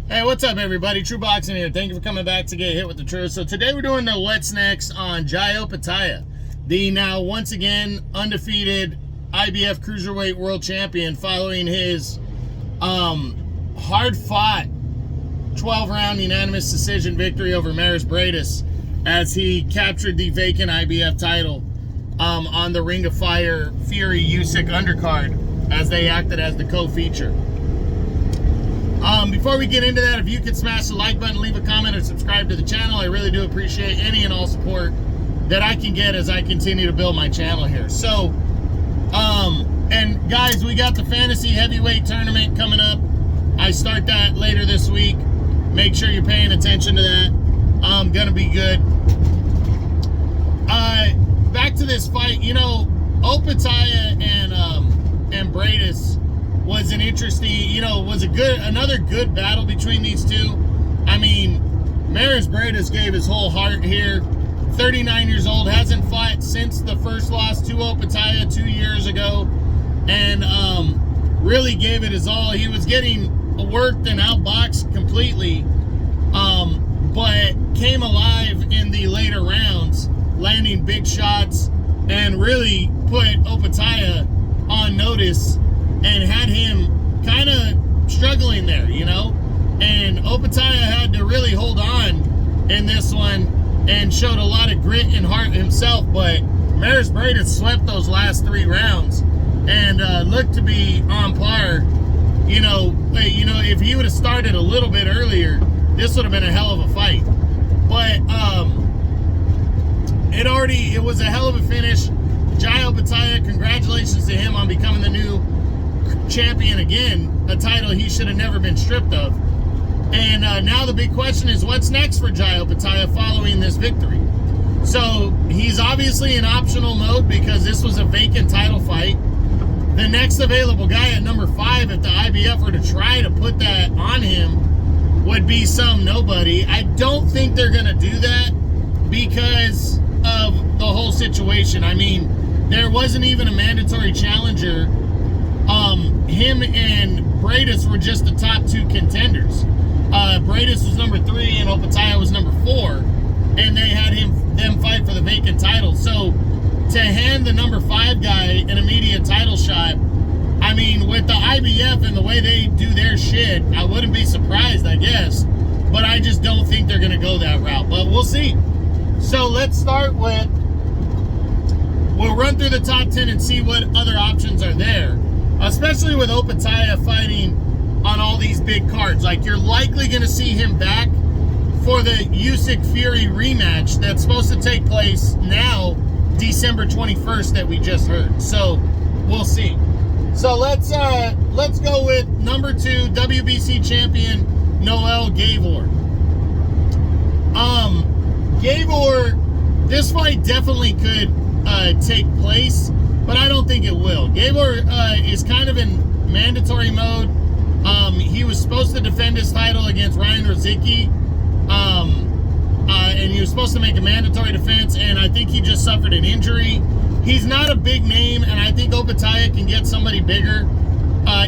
Hey, what's up, everybody? True Boxing here. Thank you for coming back to Get Hit with the Truth. So today we're doing the What's Next on Jai Opetaia, the now once again undefeated IBF Cruiserweight World Champion, following his hard-fought 12-round unanimous decision victory over Mairis Breidis as he captured the vacant IBF title on the Ring of Fire Fury Usyk undercard as they acted as the co-feature. Before we get into that, if you could smash the like button, leave a comment, or subscribe to the channel, I really do appreciate any and all support that I can get as I continue to build my channel here. So, and guys, we got the Fantasy Heavyweight Tournament coming up. I start that later this week. Make sure you're paying attention to that. Gonna be good. Back to this fight, you know, Opetaia and Breidis was an interesting, was another good battle between these two. I mean, Mairis Breidis gave his whole heart here. 39 years old, hasn't fought since the first loss to Opetaia 2 years ago, and really gave it his all. He was getting worked and outboxed completely, but came alive in the later rounds, landing big shots, and really put Opetaia on notice and had him kind of struggling there, and Opetaia had to really hold on in this one and showed a lot of grit and heart himself, but Mairis Breidis swept those last 3 rounds and looked to be on par. If he would have started a little bit earlier, this would have been a hell of a fight, but it was a hell of a finish. Jai Opetaia, congratulations to him on becoming the new champion again, a title he should have never been stripped of. And now the big question is, what's next for Jai Opetaia following this victory? So he's obviously in optional mode because this was a vacant title fight. The next available guy at number 5, if the IBF were to try to put that on him, would be some nobody. I don't think they're going to do that because of the whole situation. I mean, there wasn't even a mandatory challenger. Him and Breidis were just the top 2 contenders. Breidis was number 3 and Opetaia was number 4, and they had them fight for the vacant title. So to hand the number 5 guy an immediate title shot, I mean, with the IBF and the way they do their shit, I wouldn't be surprised, I guess, but I just don't think they're going to go that route, but we'll see. So let's start with, we'll run through the top 10 and see what other options are there, especially with Opetaia fighting on all these big cards. Like, you're likely going to see him back for the Usyk Fury rematch that's supposed to take place now, December 21st, that we just heard. So we'll see. So let's go with number 2, WBC champion Noel Gavor. Gavor, this fight definitely could take place, but I don't think it will. Gavor is kind of in mandatory mode. He was supposed to defend his title against Ryan Rozicki, and he was supposed to make a mandatory defense, and I think he just suffered an injury. He's not a big name, and I think Opetaia can get somebody bigger.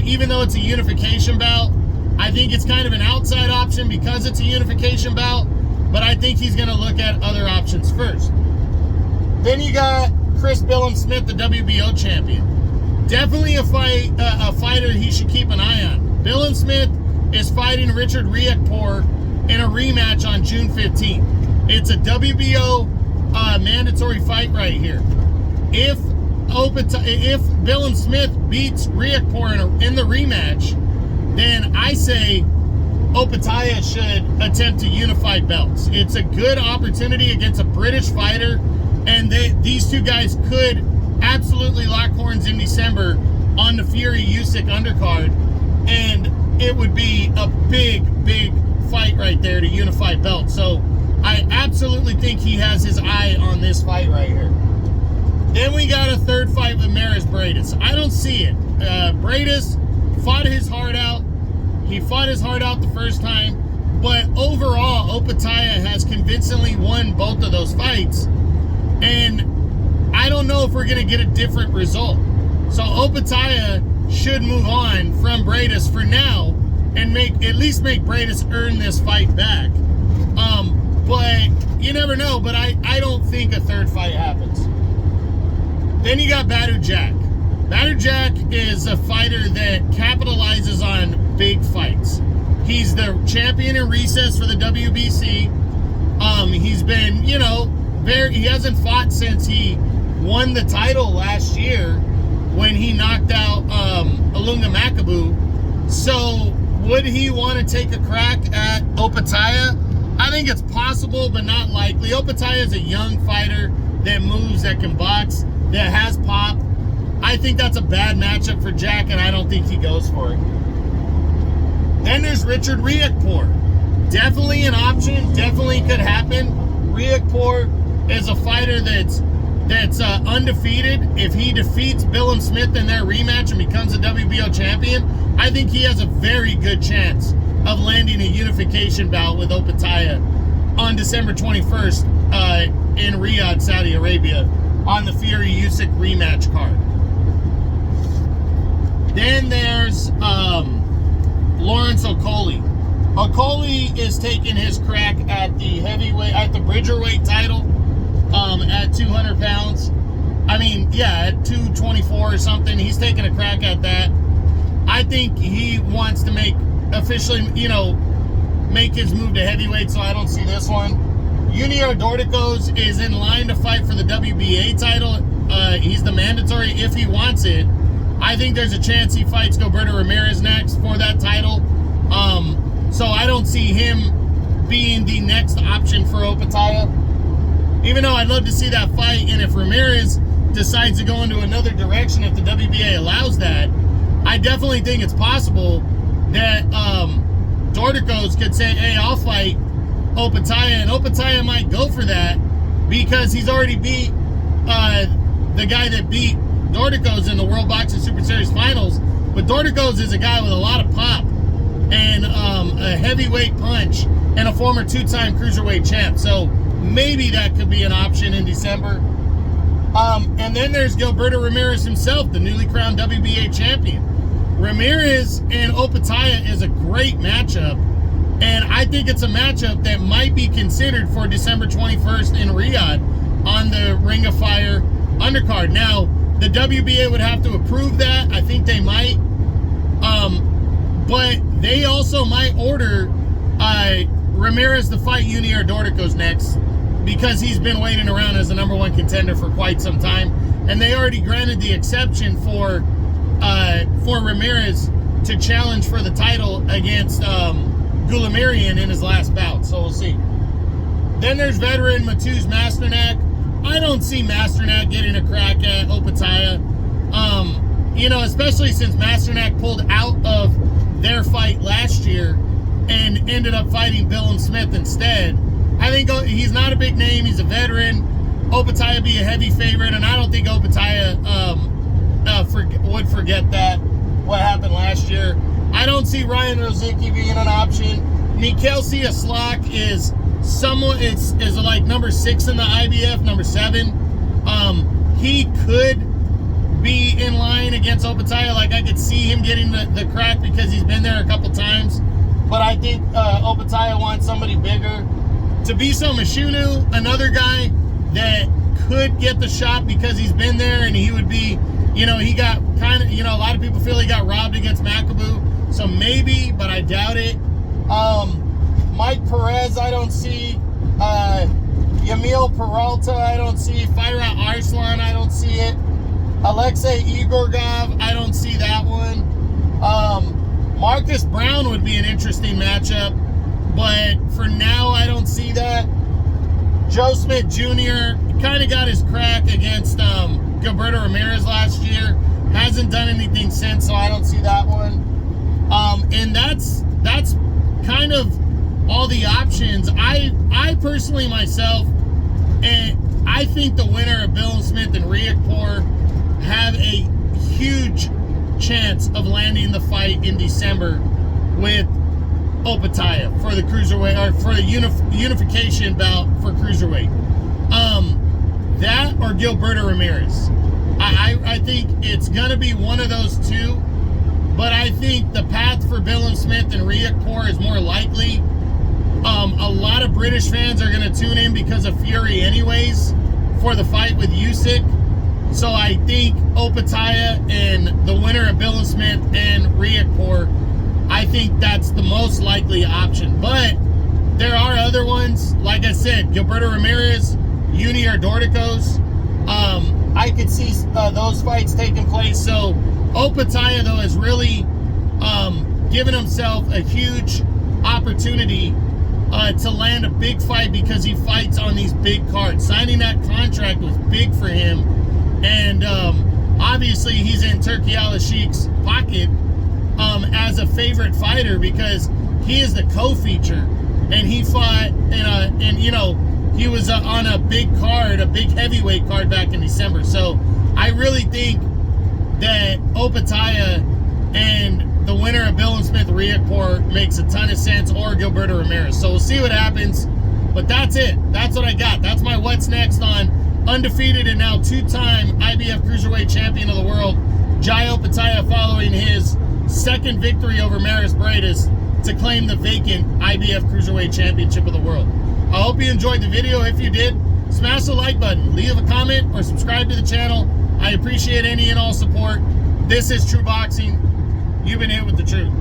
Even though it's a unification bout, I think it's kind of an outside option because it's a unification bout, but I think he's going to look at other options first. Then you got Chris Smith, the WBO champion. Definitely a fighter he should keep an eye on. Billen Smith is fighting Richard Riakporhe in a rematch on June 15th. It's a WBO mandatory fight right here. If Billen Smith beats Riakporhe in the rematch, then I say Opetaia should attempt to unify belts. It's a good opportunity against a British fighter, and these two guys could absolutely lock horns in December on the Fury Usyk undercard, and it would be a big fight right there to unify belts. So I absolutely think he has his eye on this fight right here. Then we got a third fight with Mairis Breidis. I don't see it. Breidis fought his heart out. He fought his heart out the first time, but overall Opetaia has convincingly won both of those fights, and I don't know if we're going to get a different result. So Opetaia should move on from Breidis for now and make at least least make Breidis earn this fight back. But you never know. But I don't think a third fight happens. Then you got Badou Jack. Badou Jack is a fighter that capitalizes on big fights. He's the champion in recess for the WBC. He's been, you know, he hasn't fought since he won the title last year when he knocked out Ilunga Makabu. So would he want to take a crack at Opetaia? I think it's possible, but not likely. Opetaia is a young fighter that moves, that can box, that has pop. I think that's a bad matchup for Jack, and I don't think he goes for it. Then there's Richard Riakporhe. Definitely an option. Definitely could happen. Riakporhe is a fighter that's undefeated. If he defeats Billum Smith in their rematch and becomes a WBO champion, I think he has a very good chance of landing a unification bout with Opetaia on December 21st in Riyadh, Saudi Arabia, on the Fury Usyk rematch card. Then there's Lawrence Okolie. Okolie is taking his crack at the heavyweight, at the Bridgerweight title, at 200 pounds. I mean, yeah, at 224 or something. He's taking a crack at that. I think he wants to make officially, you know, make his move to heavyweight, so I don't see this one. Junior Dorticos is in line to fight for the WBA title. He's the mandatory if he wants it. I think there's a chance he fights Gilberto Ramirez next for that title. So I don't see him being the next option for Opetaia. Even though I'd love to see that fight, and if Ramirez decides to go into another direction, if the WBA allows that, I definitely think it's possible that Dorticos could say, hey, I'll fight Opetaia, and Opetaia might go for that because he's already beat the guy that beat Dorticos in the World Boxing Super Series Finals. But Dorticos is a guy with a lot of pop and a heavyweight punch and a former two-time Cruiserweight Champ. So maybe that could be an option in December. And then there's Gilberto Ramirez himself, the newly crowned WBA champion. Ramirez and Opetaia is a great matchup, and I think it's a matchup that might be considered for December 21st in Riyadh on the Ring of Fire undercard. Now, the WBA would have to approve that. I think they might. But they also might order Ramirez to fight Junior Dorticos next because he's been waiting around as the number 1 contender for quite some time. And they already granted the exception for Ramirez to challenge for the title against Gulamirian in his last bout. So we'll see. Then there's veteran Mateusz Masternak. I don't see Masternak getting a crack at Opetaia. You know, especially since Masternak pulled out of their fight last year and ended up fighting Billum Smith instead. I think he's not a big name. He's a veteran. Opetaia be a heavy favorite, and I don't think Opetaia would forget that, what happened last year. I don't see Ryan Rozicki being an option. Mikhail Cieslak is somewhat, is like number 6 in the IBF, number 7. He could be in line against Opetaia. Like, I could see him getting the crack because he's been there a couple times. But I think Opetaia wants somebody bigger. Tabiso Mashunu, another guy that could get the shot because he's been there, and he would be, you know, he got kind of, you know, a lot of people feel he got robbed against Makabu. So maybe, but I doubt it. Mike Perez, I don't see. Yamil Peralta, I don't see. Firat Arslan, I don't see it. Alexei Igorgov, I don't see that one. Marcus Brown would be an interesting matchup, but for now, I don't see that. Joe Smith Jr. kind of got his crack against Gilberto Ramirez last year. Hasn't done anything since, so I don't see that one. And that's kind of all the options. I personally myself, and I think the winner of Billum Smith and Riakporhe have a huge chance of landing the fight in December with Opetaia for the cruiserweight, or for the unification bout for cruiserweight. That or Gilberto Ramirez. I think it's gonna be one of those two. But I think the path for Billum Smith and Riakporhe is more likely. A lot of British fans are going to tune in because of Fury anyways for the fight with Usyk. So I think Opetaia and the winner of Billum Smith and Riakporhe, I think that's the most likely option. But there are other ones. Like I said, Gilberto Ramirez, Junior Dorticos. I could see those fights taking place. So Opetaia, though, has really given himself a huge opportunity to land a big fight because he fights on these big cards. Signing that contract was big for him. And obviously he's in Turki Al-Ashik's pocket as a favorite fighter because he is the co-feature. And he fought and you know, he was on a big card, a big heavyweight card back in December. So I really think that Opetaia and the winner of Billum Smith Riakporhe makes a ton of sense, or Gilberto Ramirez. So we'll see what happens. But that's it. That's what I got. That's my what's next on undefeated and now two-time IBF Cruiserweight Champion of the world, Jai Opetaia, following his second victory over Mairis Breidis to claim the vacant IBF Cruiserweight Championship of the world. I hope you enjoyed the video. If you did, smash the like button, leave a comment, or subscribe to the channel. I appreciate any and all support. This is True Boxing. You've been hit with the truth.